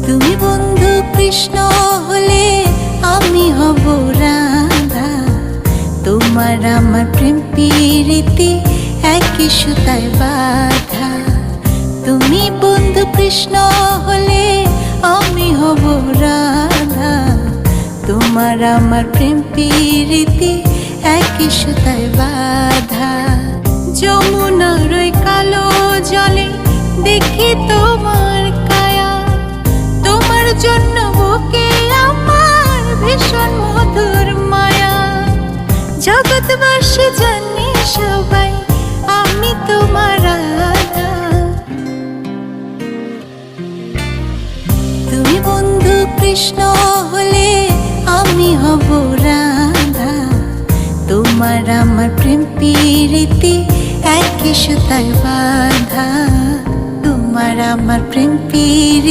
তুমি বন্ধু কৃষ্ণ হলে আমি হব রাধা। তোমার আমার প্রেম প্রীতি একই সুতায় বাঁধা। তুমি বন্ধু কৃষ্ণ হলে আমি হব রাধা। তোমার আমার প্রেম প্রীতি একই সুতায় বাঁধা। যমুনার ওই কালো জলে দেখি তোমার কায়া। তোমার জন্য বুকে আমার ভীষণ মধুর মায়া। জগৎবাসী জানে সবাই আমি তোমার রাধা। তুমি বন্ধু কৃষ্ণ হলে আমি হব রাধা। তোমার আমার প্রেম প্রীতি একই সুতায় বাঁধা। তোমার আমার প্রেম প্রীতি